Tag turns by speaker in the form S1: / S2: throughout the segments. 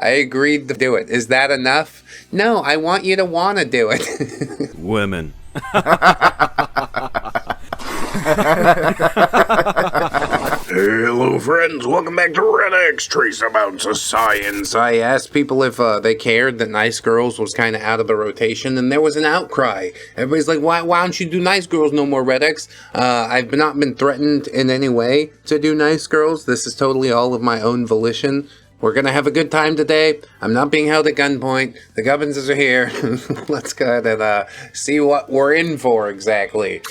S1: I agreed to do it. Is that enough? No, I want you to want to do it.
S2: Women.
S3: Hello friends, welcome back to ReddX, trace amounts of science.
S1: I asked people if they cared that NiceGirls was kind of out of the rotation, and there was an outcry. Everybody's like, why don't you do NiceGirls no more, ReddX? I've not been threatened in any way to do NiceGirls. This is totally all of my own volition. We're gonna have a good time today. I'm not being held at gunpoint. The Gubbinses are here. Let's go ahead and see what we're in for exactly.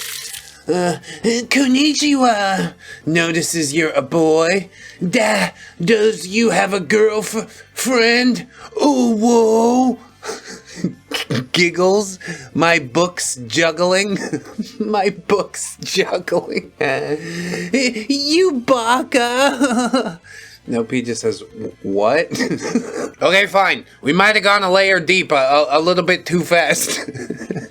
S1: Konnichiwa. Notices you're a boy. Does you have a girlfriend? Oh, whoa. Giggles. My book's juggling. My book's juggling. You baka. No, P just says, what? Okay, fine. We might have gone a layer deep a little bit too fast.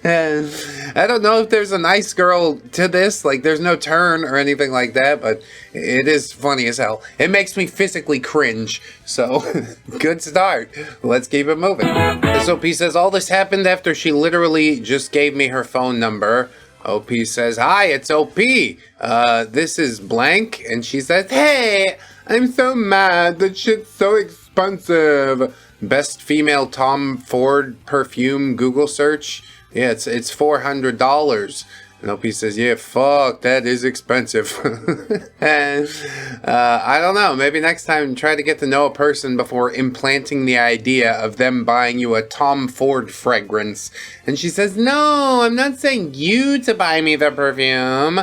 S1: I don't know if there's a nice girl to this. Like, there's no turn or anything like that, but it is funny as hell. It makes me physically cringe. So, good start. Let's keep it moving. This OP says, all this happened after she literally just gave me her phone number. OP says, hi, it's OP. This is blank. And she says, hey, I'm so mad. That shit's so expensive. Best female Tom Ford perfume Google search. Yeah, it's $400. And OP says, yeah, fuck, that is expensive. And I don't know, maybe next time try to get to know a person before implanting the idea of them buying you a Tom Ford fragrance. And she says, no, I'm not saying you to buy me the perfume.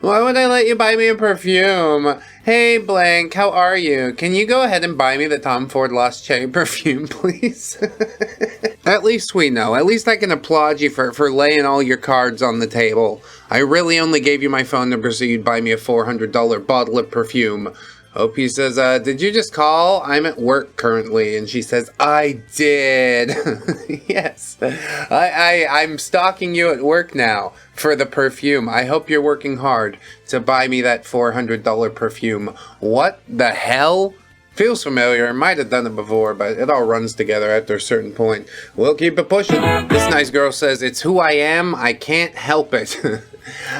S1: Why would I let you buy me a perfume? Hey, blank, how are you? Can you go ahead and buy me the Tom Ford Lost Cherry perfume, please? At least we know. At least I can applaud you for laying all your cards on the table. I really only gave you my phone number so you'd buy me a $400 bottle of perfume. OP says, did you just call? I'm at work currently. And she says, I did. Yes. I'm stalking you at work now for the perfume. I hope you're working hard to buy me that $400 perfume. What the hell? Feels familiar. I might have done it before, but it all runs together after a certain point. We'll keep it pushing. This nice girl says, it's who I am. I can't help it.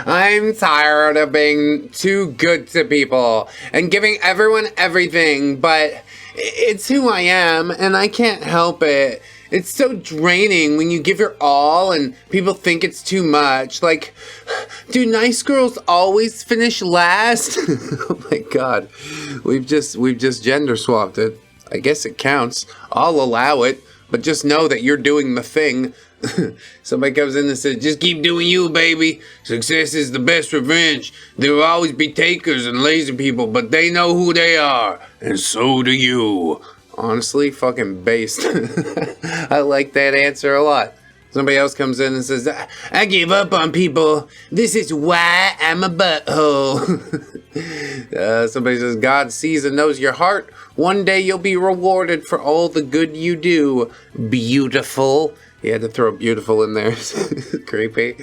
S1: I'm tired of being too good to people and giving everyone everything, but it's who I am and I can't help it. It's so draining when you give your all and people think it's too much. Like, do nice girls always finish last? Oh my god. We've just gender swapped it. I guess it counts. I'll allow it, but just know that you're doing the thing. Somebody comes in and says, just keep doing you, baby. Success is the best revenge. There will always be takers and lazy people, but they know who they are, and so do you. Honestly, fucking based. I like that answer a lot. Somebody else comes in and says, I give up on people. This is why I'm a butthole. Somebody says, God sees and knows your heart. One day you'll be rewarded for all the good you do. Beautiful. He had to throw beautiful in there. Creepy.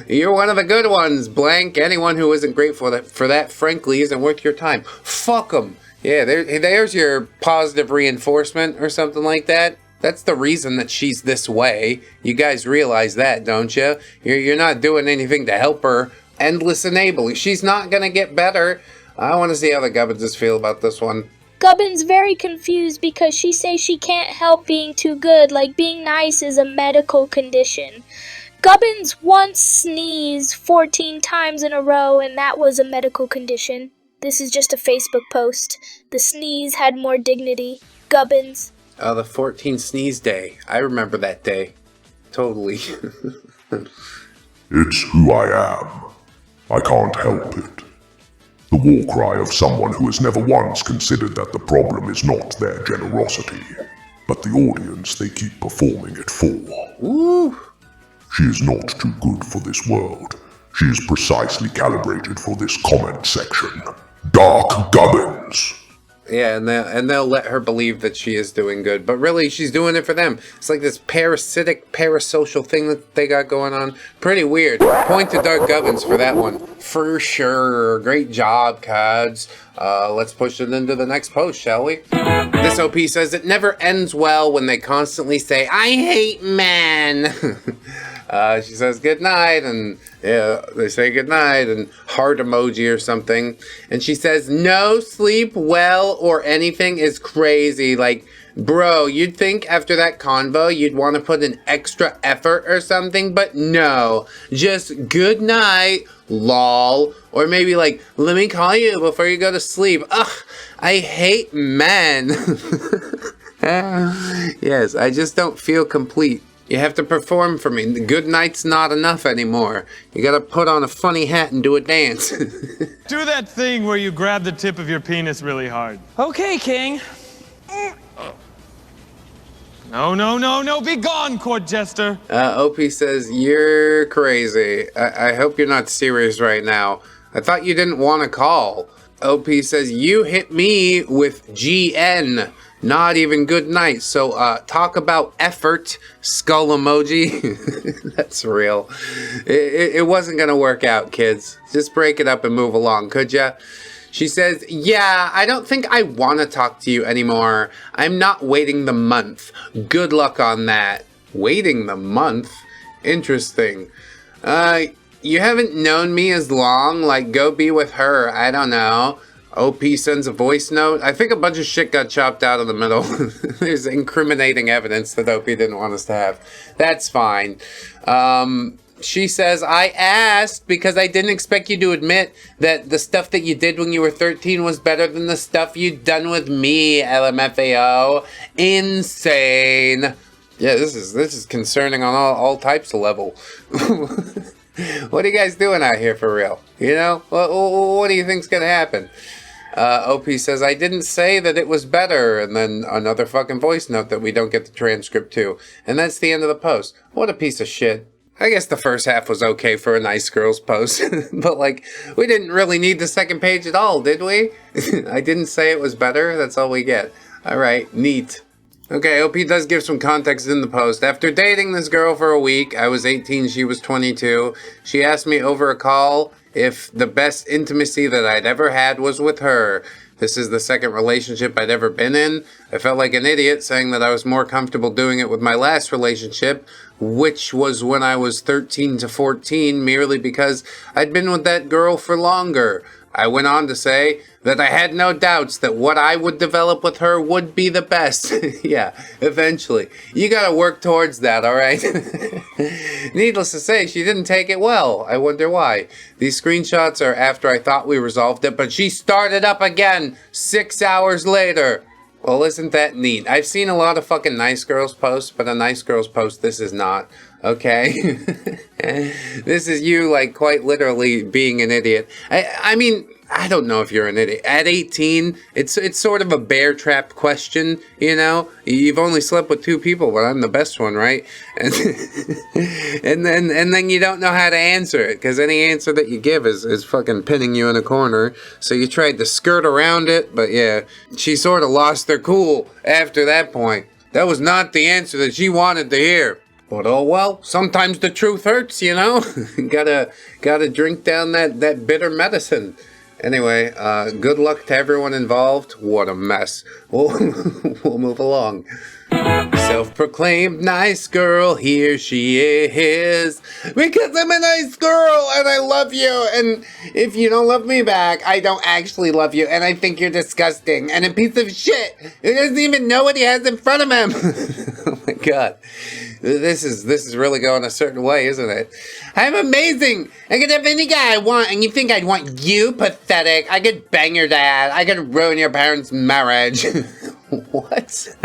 S1: You're one of the good ones, blank. Anyone who isn't grateful for that, frankly, isn't worth your time. Fuck them. Yeah, there's your positive reinforcement or something like that. That's the reason that she's this way. You guys realize that, don't you? You're not doing anything to help her. Endless enabling. She's not going to get better. I want to see how the Gubbinses feel about this one.
S4: Gubbin's very confused because she says she can't help being too good, like being nice is a medical condition. Gubbins once sneezed 14 times in a row, and that was a medical condition. This is just a Facebook post. The sneeze had more dignity. Gubbins.
S1: Oh, the 14 sneeze day. I remember that day. Totally.
S3: It's who I am. I can't help it. The war cry of someone who has never once considered that the problem is not their generosity, but the audience they keep performing it for.
S1: Ooh.
S3: She is not too good for this world. She is precisely calibrated for this comment section. Dark Gubbins.
S1: Yeah, and they'll let her believe that she is doing good, but really she's doing it for them. It's like this parasitic, parasocial thing that they got going on. Pretty weird. Point to Dark Gubbins for that one. For sure. Great job, Cods. Let's push it into the next post, shall we? This Yes, OP says it never ends well when they constantly say, I hate men. She says good night, and yeah, they say good night, and heart emoji or something. And she says, no sleep well or anything is crazy. Like, bro, you'd think after that convo you'd want to put an extra effort or something, but no. Just good night, lol. Or maybe like, let me call you before you go to sleep. Ugh, I hate men. Yes, I just don't feel complete. You have to perform for me. The good night's not enough anymore. You gotta put on a funny hat and do a dance.
S2: Do that thing where you grab the tip of your penis really hard.
S5: Okay, King.
S2: No, be gone, court jester.
S1: OP says, you're crazy. I hope you're not serious right now. I thought you didn't want to call. OP says, you hit me with GN. Not even good night. So, talk about effort, skull emoji. That's real. It wasn't gonna work out, kids. Just break it up and move along, could ya? She says, yeah, I don't think I want to talk to you anymore. I'm not waiting the month. Good luck on that. Waiting the month? Interesting. You haven't known me as long. Like, go be with her. I don't know. OP sends a voice note. I think a bunch of shit got chopped out in the middle. There's incriminating evidence that OP didn't want us to have. That's fine. She says, I asked because I didn't expect you to admit that the stuff that you did when you were 13 was better than the stuff you'd done with me, LMFAO. Insane. Yeah, this is concerning on all types of level. What are you guys doing out here for real? You know? What do you think's gonna happen? OP says, I didn't say that it was better, and then another fucking voice note that we don't get the transcript to. And that's the end of the post. What a piece of shit. I guess the first half was okay for a NiceGirls post, but like, we didn't really need the second page at all, did we? I didn't say it was better, that's all we get. Alright, neat. Okay, OP does give some context in the post. After dating this girl for a week, I was 18, she was 22, she asked me over a call if the best intimacy that I'd ever had was with her. This is the second relationship I'd ever been in. I felt like an idiot saying that I was more comfortable doing it with my last relationship, which was when I was 13 to 14, merely because I'd been with that girl for longer. I went on to say that I had no doubts that what I would develop with her would be the best. Yeah, eventually. You gotta work towards that, alright? Needless to say, she didn't take it well. I wonder why. These screenshots are after I thought we resolved it, but she started up again 6 hours later. Well, isn't that neat? I've seen a lot of fucking NiceGirls posts, but a NiceGirls post this is not. Okay? This is you, like, quite literally being an idiot. I mean, I don't know if you're an idiot. At 18, it's sort of a bear trap question, you know? You've only slept with 2 people, but I'm the best one, right? And then you don't know how to answer it, because any answer that you give is fucking pinning you in a corner. So you tried to skirt around it, but yeah, she sort of lost her cool after that point. That was not the answer that she wanted to hear. But oh well, sometimes the truth hurts, you know? gotta drink down that bitter medicine. Anyway, good luck to everyone involved. What a mess. We'll move along. Self-proclaimed nice girl, here she is. Because I'm a nice girl and I love you. And if you don't love me back, I don't actually love you. And I think you're disgusting and a piece of shit who doesn't even know what he has in front of him. Oh my god. This is really going a certain way, isn't it? I'm amazing! I could have any guy I want, and you think I'd want you? Pathetic. I could bang your dad. I could ruin your parents' marriage. What?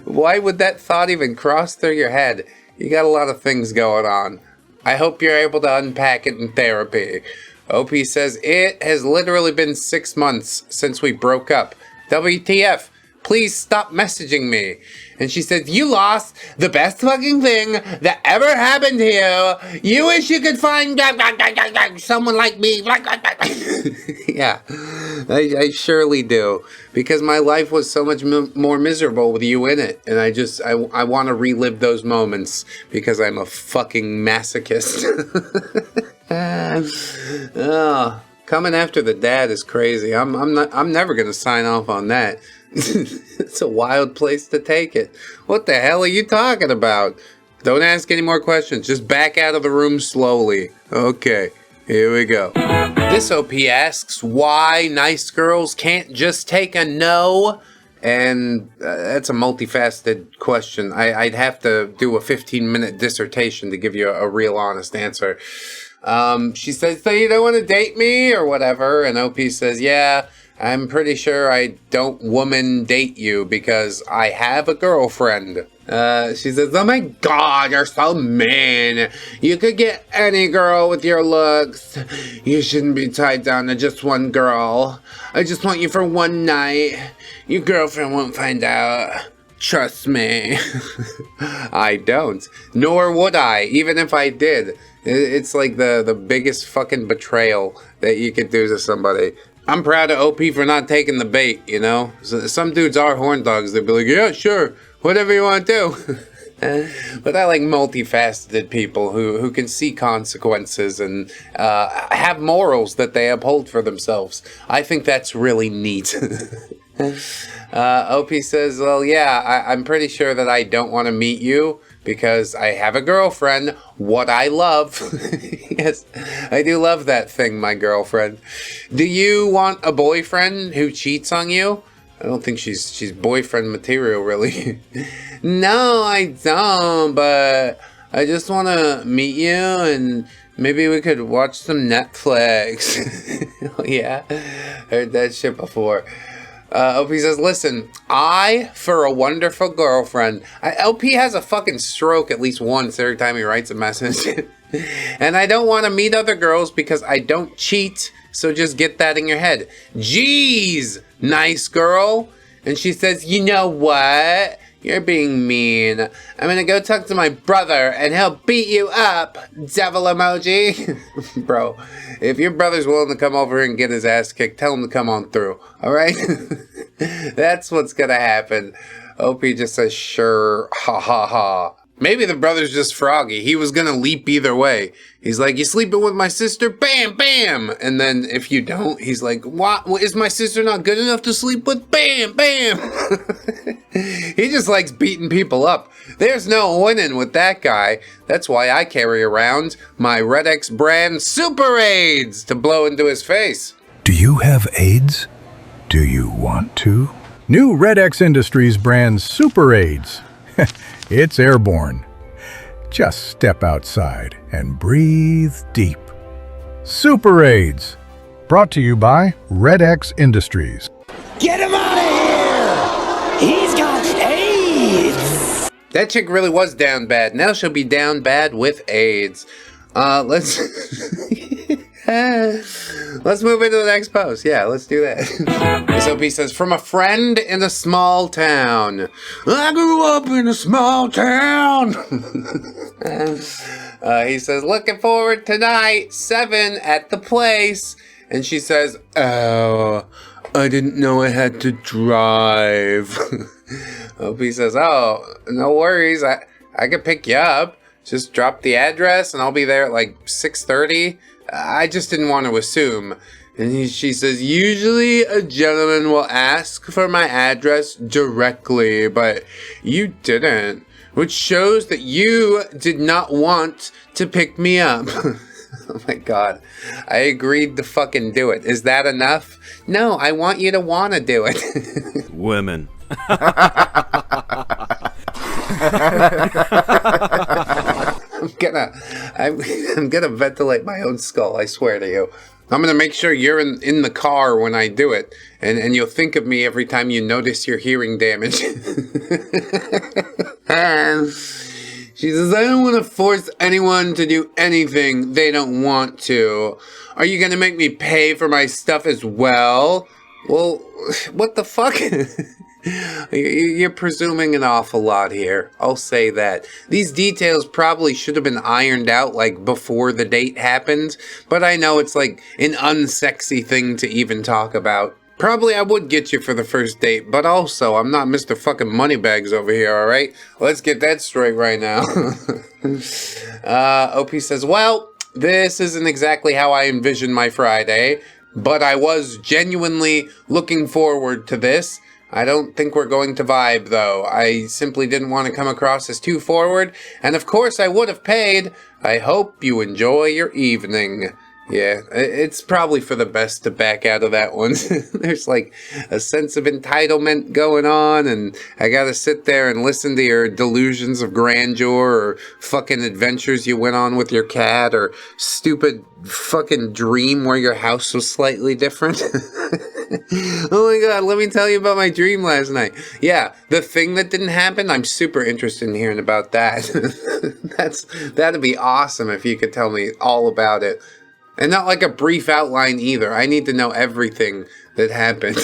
S1: Why would that thought even cross through your head? You got a lot of things going on. I hope you're able to unpack it in therapy. OP says, it has literally been 6 months since we broke up. WTF? Please stop messaging me. And she says, you lost the best fucking thing that ever happened to you. You wish you could find someone like me. Yeah, I surely do. Because my life was so much more miserable with you in it. And I want to relive those moments because I'm a fucking masochist. Oh, coming after the dad is crazy. I'm never going to sign off on that. It's a wild place to take it. What the hell are you talking about? Don't ask any more questions. Just back out of the room slowly. Okay, here we go. This OP asks why nice girls can't just take a no. And that's a multifaceted question. I'd have to do a 15-minute dissertation to give you a real honest answer. She says, so you don't want to date me or whatever? And OP says, yeah, I'm pretty sure I don't woman date you because I have a girlfriend. She says, oh my god, you're so mean. You could get any girl with your looks. You shouldn't be tied down to just one girl. I just want you for one night. Your girlfriend won't find out. Trust me. I don't. Nor would I, even if I did. It's like the biggest fucking betrayal that you could do to somebody. I'm proud of OP for not taking the bait, you know? Some dudes are horn dogs. They'd be like, yeah, sure, whatever you want to do. But I like multifaceted people who can see consequences and have morals that they uphold for themselves. I think that's really neat. OP says, well, yeah, I'm pretty sure that I don't want to meet you because I have a girlfriend, what I love. Yes, I do love that thing, my girlfriend. Do you want a boyfriend who cheats on you? I don't think she's boyfriend material, really. No, I don't, but I just want to meet you and maybe we could watch some Netflix. Oh, yeah, heard that shit before. LP says, listen, for a wonderful girlfriend. LP has a fucking stroke at least once every time he writes a message. And I don't want to meet other girls because I don't cheat. So just get that in your head. Jeez, nice girl. And she says, you know what? You're being mean. I'm gonna go talk to my brother and he'll beat you up, devil emoji. Bro, if your brother's willing to come over and get his ass kicked, tell him to come on through, alright? That's what's gonna happen. OP just says, sure, ha ha ha. Maybe the brother's just froggy. He was gonna leap either way. He's like, you sleeping with my sister? Bam, bam! And then if you don't, he's like, what? Is my sister not good enough to sleep with? Bam, bam! He just likes beating people up. There's no winning with that guy. That's why I carry around my ReddX brand Super AIDS to blow into his face.
S5: Do you have AIDS? Do you want to? New ReddX Industries brand Super AIDS. It's airborne. Just step outside and breathe deep. Super AIDS. Brought to you by ReddX Industries.
S6: Get him out of here! He's got AIDS!
S1: That chick really was down bad. Now she'll be down bad with AIDS. Let's move into the next post. Yeah, let's do that. This OP says, from a friend in a small town. I grew up in a small town. He says, looking forward tonight, 7 at the place. And she says, oh, I didn't know I had to drive. OP says, oh, no worries. I could pick you up. Just drop the address and I'll be there at like 6:30. I just didn't want to assume. And she says, usually a gentleman will ask for my address directly, but you didn't, which shows that you did not want to pick me up. Oh my god. I agreed to fucking do it. Is that enough? No, I want you to want to do it.
S7: Women.
S1: I'm gonna ventilate my own skull, I swear to you. I'm gonna make sure you're in the car when I do it, and you'll think of me every time you notice your hearing damage. She says, I don't want to force anyone to do anything they don't want to. Are you gonna make me pay for my stuff as well? Well, what the fuck? You're presuming an awful lot here. I'll say that. These details probably should have been ironed out like before the date happened, but I know it's like an unsexy thing to even talk about. Probably I would get you for the first date, but also I'm not Mr. fucking Moneybags over here, alright? Let's get that straight right now. OP says, well, this isn't exactly how I envisioned my Friday, but I was genuinely looking forward to this. I don't think we're going to vibe, though. I simply didn't want to come across as too forward, and of course I would have paid. I hope you enjoy your evening. Yeah, it's probably for the best to back out of that one. There's like a sense of entitlement going on, and I gotta sit there and listen to your delusions of grandeur, or fucking adventures you went on with your cat, or stupid fucking dream where your house was slightly different. Oh my god, let me tell you about my dream last night. Yeah, the thing that didn't happen, I'm super interested in hearing about that. That'd be awesome if you could tell me all about it. And not like a brief outline either. I need to know everything that happened.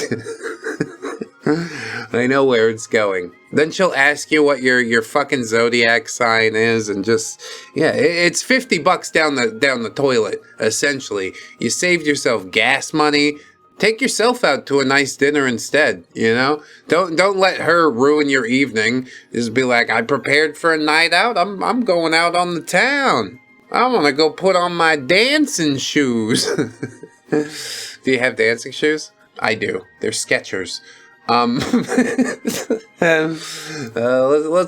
S1: I know where it's going. Then she'll ask you what your fucking zodiac sign is, and just, yeah, it's $50 down the toilet, essentially. You saved yourself gas money. Take yourself out to a nice dinner instead, you know? Don't let her ruin your evening. Just be like, I prepared for a night out. I'm going out on the town. I want to go put on my dancing shoes. Do you have dancing shoes? I do. They're Skechers. Let's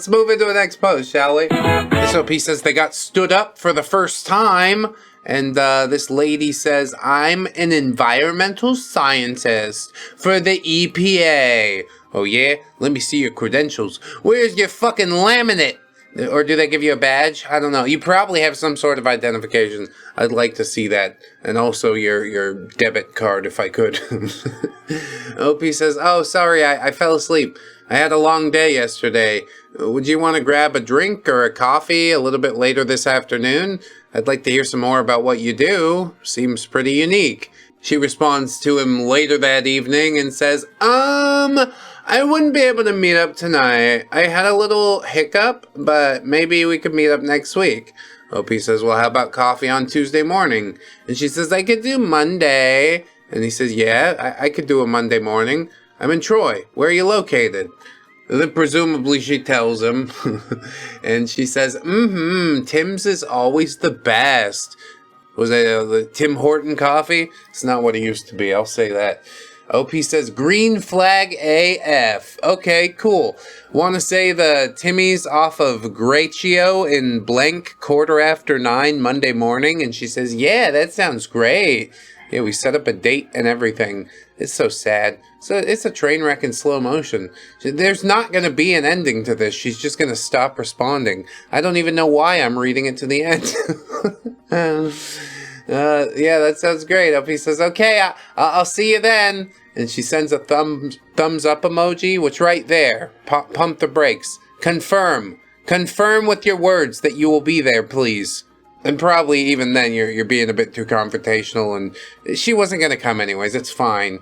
S1: move into the next post, shall we? This OP says they got stood up for the first time. And this lady says, I'm an environmental scientist for the EPA. Oh yeah? Let me see your credentials. Where's your fucking laminate? Or do they give you a badge? I don't know. You probably have some sort of identification. I'd like to see that. And also your debit card, if I could. OP says, oh, sorry, I fell asleep. I had a long day yesterday. Would you want to grab a drink or a coffee a little bit later this afternoon? I'd like to hear some more about what you do. Seems pretty unique. She responds to him later that evening and says, I wouldn't be able to meet up tonight. I had a little hiccup, but maybe we could meet up next week. OP says, well, how about coffee on Tuesday morning? And she says, I could do Monday. And he says, yeah, I could do a Monday morning. I'm in Troy. Where are you located? And then presumably she tells him. And she says, Tim's is always the best. Was it the Tim Horton coffee? It's not what it used to be, I'll say that. OP says, green flag AF. Okay, cool. Want to say the Timmy's off of Graccio in blank 9:15 Monday morning? And she says, yeah, that sounds great. Yeah, we set up a date and everything. It's so sad. So it's a train wreck in slow motion. There's not going to be an ending to this. She's just going to stop responding. I don't even know why I'm reading it to the end. Yeah, that sounds great. OP says, okay, I'll see you then. And she sends a thumbs up emoji, which right there, pump the brakes. Confirm with your words that you will be there, please. And probably even then you're being a bit too confrontational, and she wasn't going to come anyways. It's fine.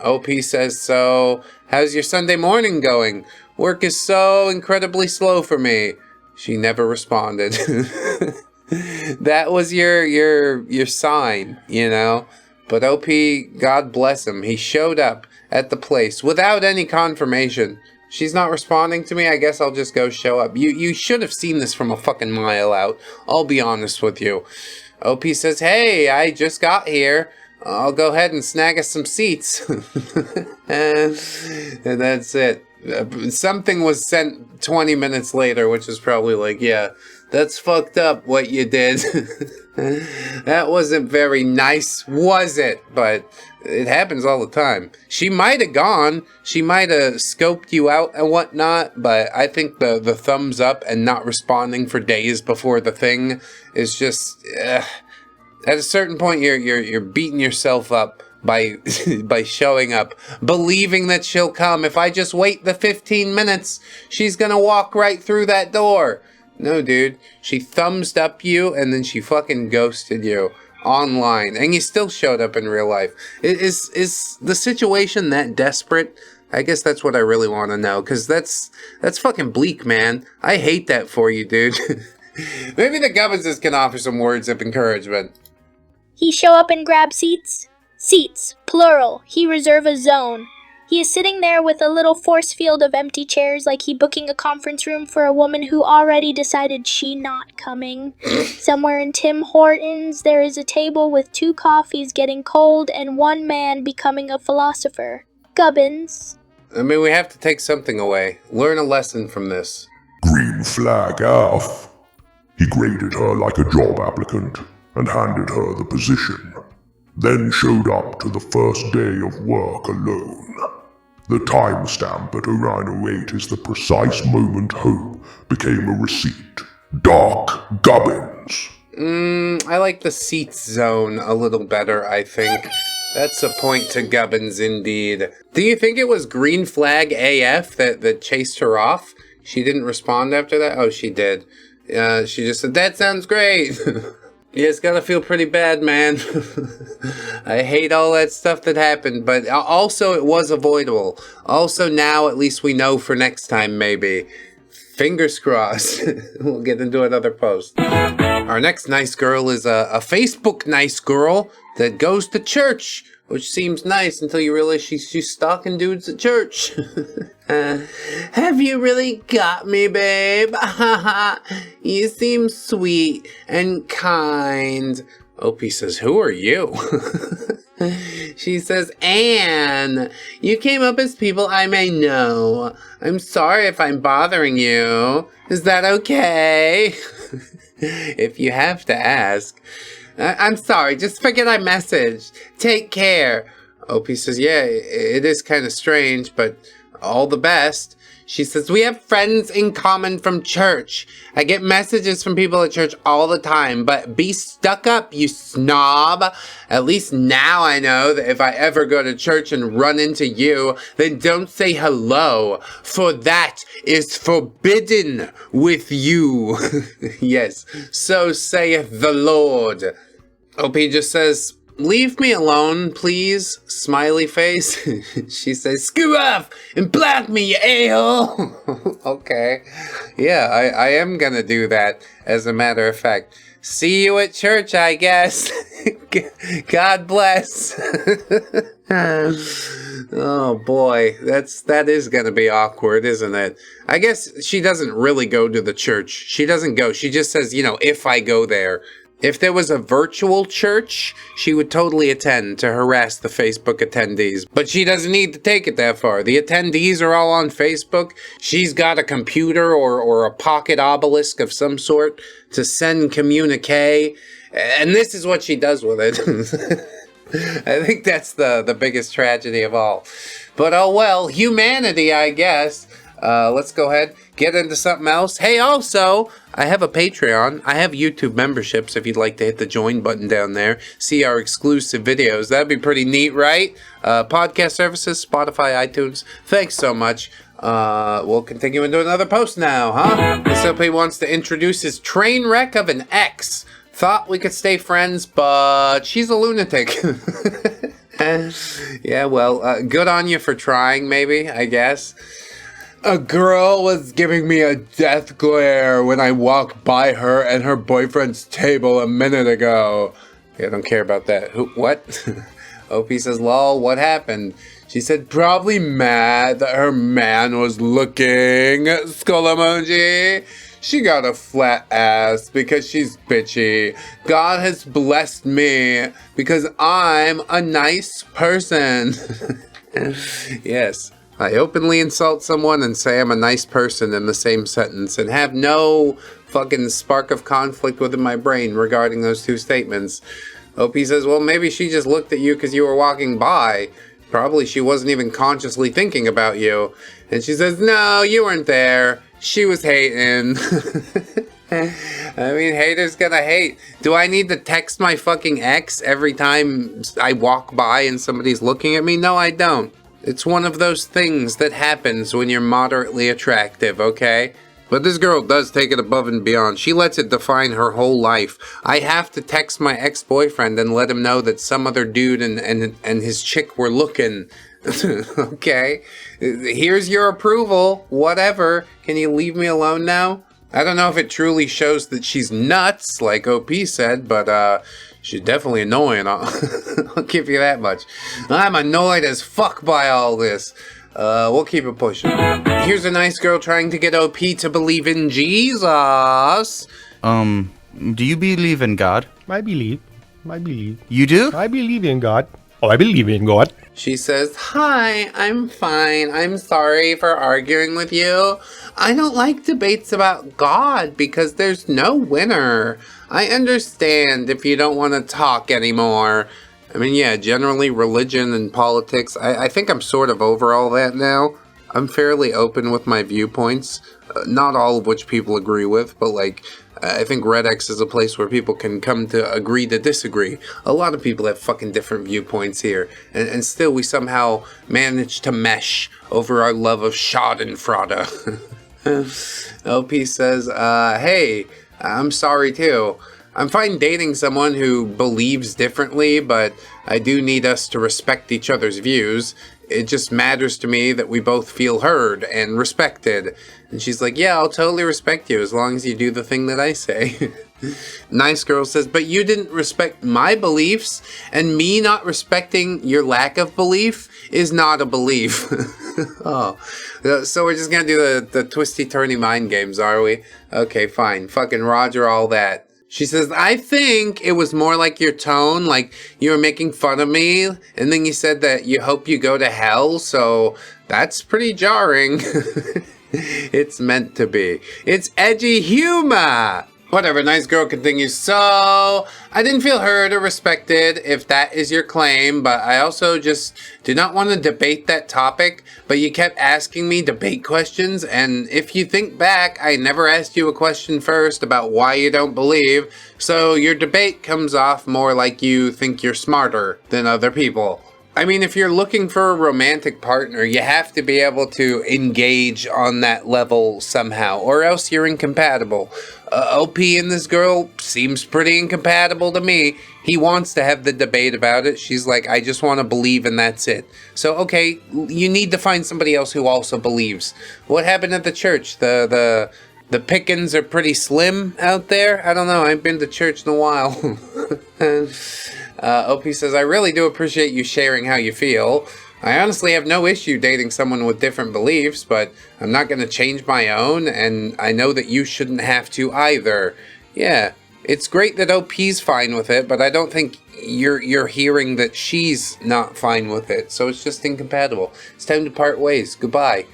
S1: OP says, so how's your Sunday morning going? Work is so incredibly slow for me. She never responded. That was your sign, you know. But OP, God bless him, he showed up at the place without any confirmation. She's not responding to me, I guess I'll just go show up. You should have seen this from a fucking mile out. I'll be honest with you. OP says, hey, I just got here. I'll go ahead and snag us some seats. And that's it. Something was sent 20 minutes later, which is probably like, yeah, that's fucked up what you did. That wasn't very nice, was it? But it happens all the time. She might have gone. She might have scoped you out and whatnot, but I think the thumbs up and not responding for days before the thing is just... at a certain point, you're beating yourself up by showing up, believing that she'll come. If I just wait the 15 minutes, she's gonna walk right through that door. No, dude. She thumbs up you, and then she fucking ghosted you online, and you still showed up in real life. Is the situation that desperate? I guess that's what I really want to know, because that's fucking bleak, man. I hate that for you, dude. Maybe the Gubbinses can offer some words of encouragement.
S4: He show up and grab seats? Seats, plural. He reserve a zone. He is sitting there with a little force field of empty chairs like he booking a conference room for a woman who already decided she not coming. Somewhere in Tim Hortons, there is a table with 2 coffees getting cold and 1 man becoming a philosopher. Gubbins.
S1: I mean, we have to take something away. Learn a lesson from this.
S3: Green flag off. He graded her like a job applicant and handed her the position. Then showed up to the first day of work alone. The timestamp at 0908 is the precise moment Hope became a receipt. Dark Gubbins.
S1: I like the seats zone a little better, I think. That's a point to Gubbins indeed. Do you think it was green flag AF that chased her off? She didn't respond after that? Oh, she did. She just said, that sounds great. Yeah, it's gotta feel pretty bad, man. I hate all that stuff that happened, but also it was avoidable. Also now at least we know for next time, maybe. Fingers crossed. We'll get into another post. Our next nice girl is a Facebook nice girl that goes to church, which seems nice until you realize she's stalking dudes at church. Have you really got me, babe? You seem sweet and kind. Opie says, who are you? She says, Anne, you came up as people I may know. I'm sorry if I'm bothering you. Is that okay? If you have to ask. I'm sorry, just forget I messaged. Take care. Opie says, yeah, it is kind of strange, but all the best. She says, we have friends in common from church. I get messages from people at church all the time, but be stuck up, you snob. At least now I know that if I ever go to church and run into you, then don't say hello, for that is forbidden with you. Yes, so saith the Lord. OP just says, leave me alone, please, smiley face. She says, screw off and block me, you a-hole. Okay. Yeah, I am gonna do that, as a matter of fact. See you at church, I guess. God bless. Oh boy, that is gonna be awkward, isn't it? I guess she doesn't really go to the church. She doesn't go. She just says, if I go there. If there was a virtual church, she would totally attend to harass the Facebook attendees. But she doesn't need to take it that far. The attendees are all on Facebook. She's got a computer or a pocket obelisk of some sort to send communique. And this is what she does with it. I think that's the biggest tragedy of all. But oh well, humanity, I guess. Let's go ahead, get into something else. Hey, also, I have a Patreon. I have YouTube memberships if you'd like to hit the join button down there. See our exclusive videos. That'd be pretty neat, right? Podcast services, Spotify, iTunes. Thanks so much. We'll continue into another post now, huh? This LP wants to introduce his train wreck of an ex. Thought we could stay friends, but she's a lunatic. Yeah, well, good on you for trying, maybe, I guess. A girl was giving me a death glare when I walked by her and her boyfriend's table a minute ago. Yeah, I don't care about that. Who? What? Opie says, lol, what happened? She said, probably mad that her man was looking. Skull emoji. She got a flat ass because she's bitchy. God has blessed me because I'm a nice person. Yes. I openly insult someone and say I'm a nice person in the same sentence and have no fucking spark of conflict within my brain regarding those two statements. OP says, well, maybe she just looked at you because you were walking by. Probably she wasn't even consciously thinking about you. And she says, no, you weren't there. She was hating. I mean, haters gonna hate. Do I need to text my fucking ex every time I walk by and somebody's looking at me? No, I don't. It's one of those things that happens when you're moderately attractive, okay? But this girl does take it above and beyond. She lets it define her whole life. I have to text my ex-boyfriend and let him know that some other dude and his chick were looking. Okay? Here's your approval. Whatever. Can you leave me alone now? I don't know if it truly shows that she's nuts, like OP said, but she's definitely annoying. I'll give you that much. I'm annoyed as fuck by all this. We'll keep it pushing. Here's a nice girl trying to get OP to believe in Jesus.
S7: Do you believe in God?
S8: I believe.
S7: You do?
S8: I believe in God.
S7: I believe in God.
S1: She says, "Hi, I'm fine. I'm sorry for arguing with you. I don't like debates about God because there's no winner. I understand if you don't want to talk anymore." I mean, yeah, generally religion and politics, I think I'm sort of over all that now. I'm fairly open with my viewpoints, not all of which people agree with, but like, I think ReddX is a place where people can come to agree to disagree. A lot of people have fucking different viewpoints here, and still we somehow manage to mesh over our love of schadenfreude. LP says, hey, I'm sorry too. I'm fine dating someone who believes differently, but I do need us to respect each other's views. It just matters to me that we both feel heard and respected. And she's like, yeah, I'll totally respect you as long as you do the thing that I say. Nice Girl says, but you didn't respect my beliefs, and me not respecting your lack of belief is not a belief. Oh, so we're just gonna do the twisty-turny mind games, are we? Okay, fine. Fucking Roger all that. She says, I think it was more like your tone, like you were making fun of me, and then you said that you hope you go to hell, so that's pretty jarring. It's meant to be. It's edgy humor. Whatever, Nice Girl continues. So, I didn't feel heard or respected, if that is your claim, but I also just do not want to debate that topic, but you kept asking me debate questions, and if you think back, I never asked you a question first about why you don't believe, so your debate comes off more like you think you're smarter than other people. I mean, if you're looking for a romantic partner, you have to be able to engage on that level somehow, or else you're incompatible. OP and this girl seems pretty incompatible to me. He wants to have the debate about it. She's like, I just want to believe and that's it. So, okay, you need to find somebody else who also believes. What happened at the church? The pickings are pretty slim out there? I don't know. I haven't been to church in a while. OP says, I really do appreciate you sharing how you feel. I honestly have no issue dating someone with different beliefs, but I'm not going to change my own, and I know that you shouldn't have to either. Yeah, it's great that OP's fine with it, but I don't think you're hearing that she's not fine with it, so it's just incompatible. It's time to part ways. Goodbye.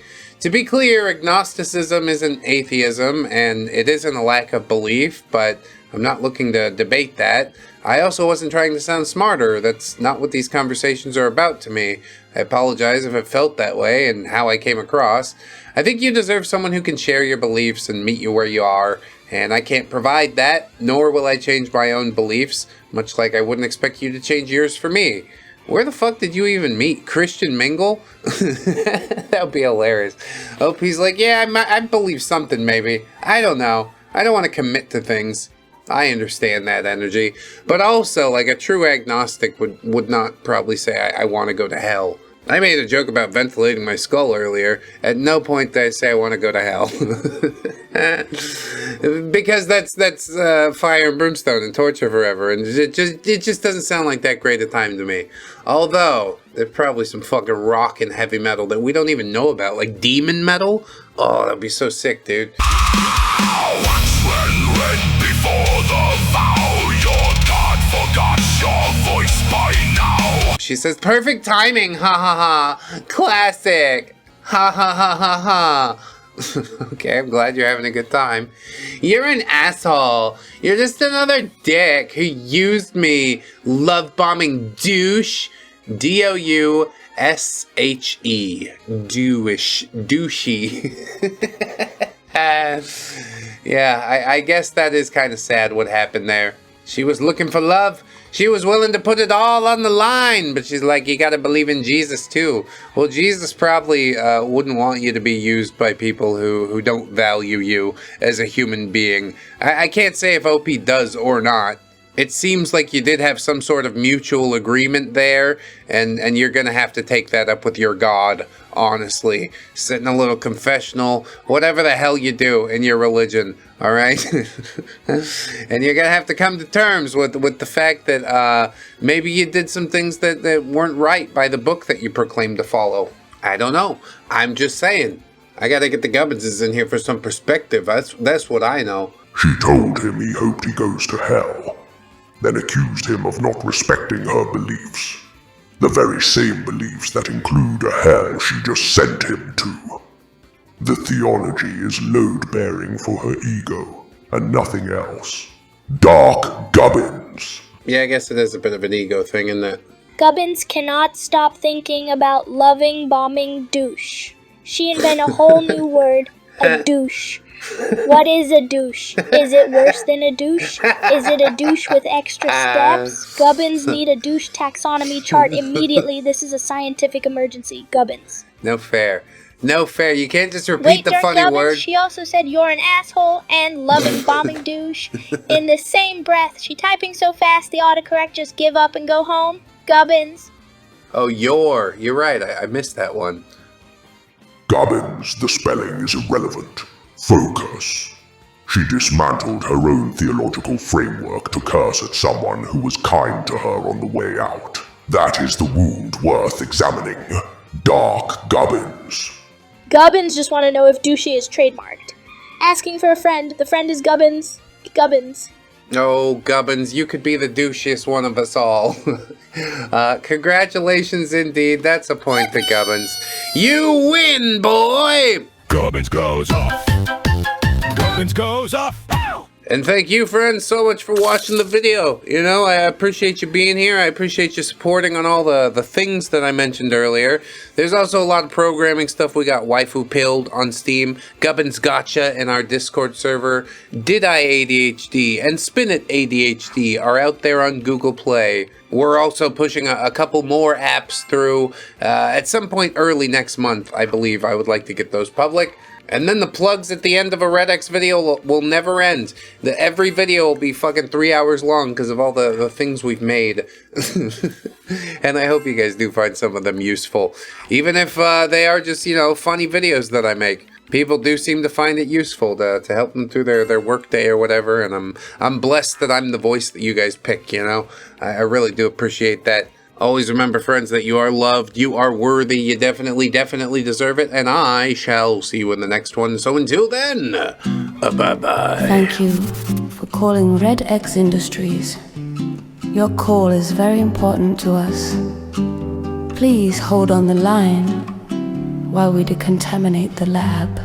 S1: To be clear, agnosticism isn't atheism, and it isn't a lack of belief, but I'm not looking to debate that. I also wasn't trying to sound smarter. That's not what these conversations are about to me. I apologize if it felt that way and how I came across. I think you deserve someone who can share your beliefs and meet you where you are, and I can't provide that, nor will I change my own beliefs, much like I wouldn't expect you to change yours for me. Where the fuck did you even meet? Christian Mingle? That would be hilarious. OP's like, yeah, I believe something maybe. I don't know. I don't want to commit to things. I understand that energy. But also, like, a true agnostic would not probably say, I want to go to hell. I made a joke about ventilating my skull earlier. At no point did I say I want to go to hell. Because that's fire and brimstone and torture forever. And it just doesn't sound like that great a time to me. Although, there's probably some fucking rock and heavy metal that we don't even know about. Like demon metal? Oh, that'd be so sick, dude. She says, perfect timing, ha ha ha. Classic. Ha ha ha ha ha. Okay, I'm glad you're having a good time. You're an asshole. You're just another dick who used me. Love-bombing douche. D-O-U-S-H-E. Douchey. Yeah, I guess that is kind of sad what happened there. She was looking for love. She was willing to put it all on the line, but she's like, you gotta believe in Jesus too. Well, Jesus probably wouldn't want you to be used by people who don't value you as a human being. I can't say if OP does or not. It seems like you did have some sort of mutual agreement there, and you're gonna have to take that up with your God, honestly. Sit in a little confessional, whatever the hell you do in your religion, alright? And you're gonna have to come to terms with the fact that maybe you did some things that weren't right by the book that you proclaim to follow. I don't know. I'm just saying. I gotta get the Gubbinses in here for some perspective. That's what I know.
S3: She told him he hoped he goes to hell, then accused him of not respecting her beliefs. The very same beliefs that include a hell she just sent him to. The theology is load-bearing for her ego, and nothing else. Dark Gubbins.
S1: Yeah, I guess it is a bit of an ego thing, isn't it?
S4: Gubbins cannot stop thinking about loving bombing douche. She invented a whole new word, a douche. What is a douche? Is it worse than a douche? Is it a douche with extra steps? Gubbins need a douche taxonomy chart immediately. This is a scientific emergency. Gubbins.
S1: No fair. No fair. You can't just repeat the funny
S4: Gubbins,
S1: word.
S4: she also said you're an asshole and loving bombing douche. In the same breath, she typing so fast the autocorrect just give up and go home. Gubbins.
S1: Oh, you're right. I missed that one.
S3: Gubbins, the spelling is irrelevant. Focus. She dismantled her own theological framework to curse at someone who was kind to her on the way out. That is the wound worth examining. Dark Gubbins.
S4: Gubbins just want to know if douchey is trademarked. Asking for a friend. The friend is Gubbins. Gubbins.
S1: Oh, Gubbins, you could be the douchiest one of us all. Congratulations indeed. That's a point to Gubbins. You win, boy!
S7: Gubbins goes off. Gubbins goes off.
S1: And thank you, friends, so much for watching the video. You know, I appreciate you being here. I appreciate you supporting on all the things that I mentioned earlier. There's also a lot of programming stuff. We got Waifu Pilled on Steam, Gubbins Gotcha in our Discord server, Did I ADHD, and Spin It ADHD are out there on Google Play. We're also pushing a couple more apps through at some point early next month, I believe. I would like to get those public. And then the plugs at the end of a ReddX video will never end. Every video will be fucking 3 hours long because of all the things we've made. And I hope you guys do find some of them useful. Even if they are just, you know, funny videos that I make. People do seem to find it useful to help them through their work day or whatever. And I'm blessed that I'm the voice that you guys pick, you know. I really do appreciate that. Always remember, friends, that you are loved, you are worthy, you definitely deserve it, and I shall see you in the next one. So until then, bye-bye.
S8: Thank you for calling ReddX Industries. Your call is very important to us. Please hold on the line while we decontaminate the lab.